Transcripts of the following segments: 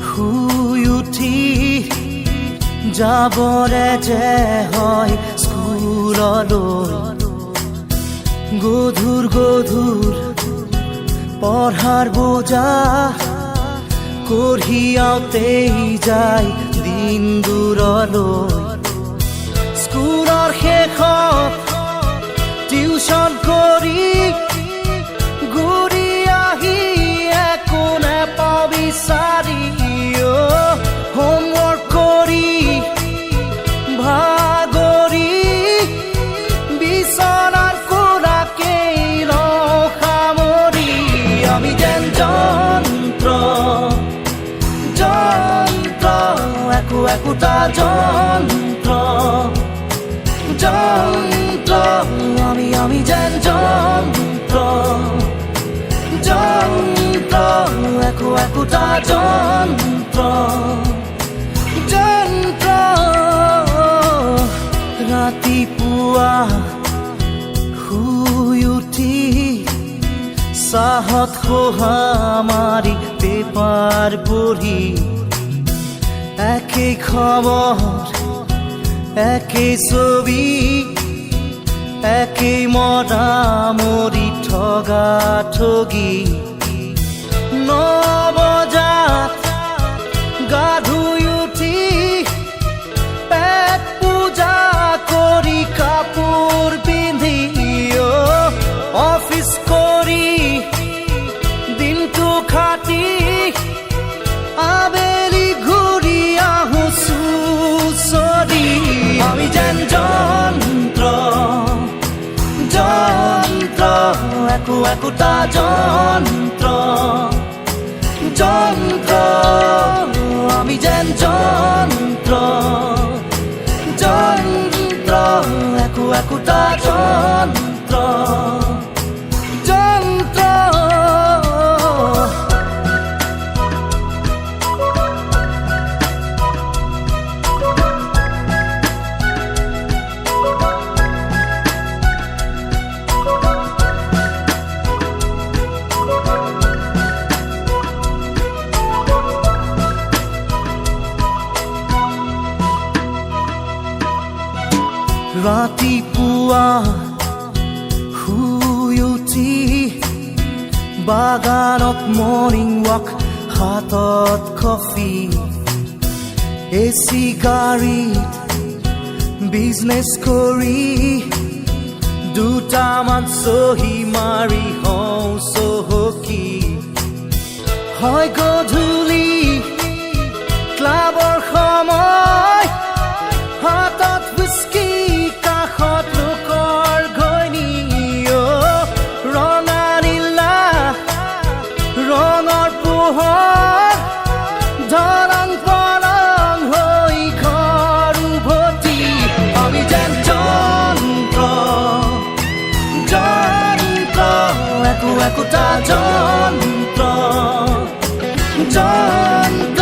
শুই উঠি যাবৰে যে হয় স্কুললৈ গধুৰ গধুৰ পঢ়াৰ বোজা কঢ়িয়াওঁতেই যায় দিন দূৰলৈ স্কুলৰ শেষত টিউচন কৰি ঘূৰি আহি একো নেপাওঁ বিচাৰি হোমৱৰ্ক কৰি ভাগৰি বিচনাৰ কোলাকেই লওঁ সামৰি আমি যেন যন্ত্ৰ যন্ত্ৰ একো একোটা যন্ত্ৰ যন্ত্ৰ আমি যেন যন্ত্ৰ যন্ত্ৰ একো একোটা যন্ত্ৰ যন্ত্ৰ ৰাতিপুৱা শুই উঠি চাহত খোহা মাৰি পেপাৰ পঢ়ি একেই খবৰ একেই ছবি একেই মৰামৰি ঠগা ঠগি 9 বজাত গা ধুই উঠি পেট পূজা কৰি কাপোৰ পিন্ধি অফিচ কৰি দিনটো খাটি আবেলি ঘূৰি আহোঁ চুচৰি আমি যেন যন্ত্ৰ যন্ত্ৰ একো একোটা যন্ত্ৰ যন্ত্ৰ আমি যেন যন্ত্ৰ যন্ত্ৰ একো একোটা যন্ত্ৰ যন্ত্ৰ ৰাতিপুৱা শুই উঠি বাগানত মৰ্ণিং ৱাক হাতত কফি এচি গাড়ীত বিজনেছ কৰি দুটামান চহী মাৰি হওঁ চহকী হয় গধূলি ক্লাবৰ সময় হাতত হুইস্কি কাষত লোকৰ ঘৈণী ৰঙা নীলা ৰঙৰ পোহৰ ধৰণ পলং হৈ ঘৰ উভতি আমি যেন যন্ত্ৰ যন্ত্ৰ একো একোটা যন্ত্ৰ যন্ত্ৰ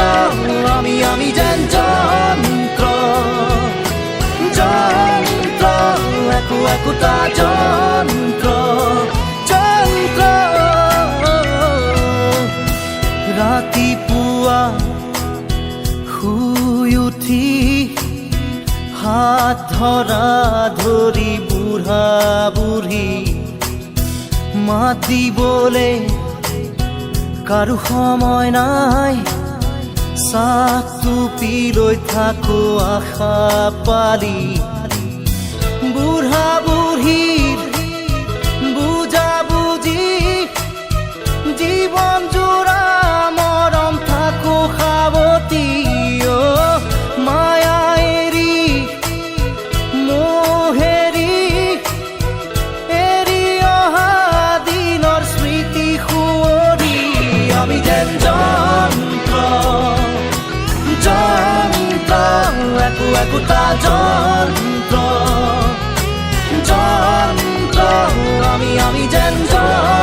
আমি যেন যন্ত্ৰ যন্ত্ৰ একো একোটা যন্ত্ৰ যন্ত্ৰ ৰাতিপুৱা শুই উঠি হাত ধৰা ধৰি বুঢ়া বুঢ়ী মাতিবলে কাৰো সময় নাই চাহটো পি লৈ থাকো আশা পালি বুঢ়া বুঢ়ীৰ বুজা বুজি জীৱন জোৰা মৰম থাকো সাৱতি মায়া এৰি মোহেৰি এৰি অহা দিনৰ স্মৃতি সুঁৱৰি আমি যেন যন্ত্ৰ যন্ত্ৰ একো একোটা যন্ত্ৰ যন্ত্ৰ আমি যেন যন্ত্ৰ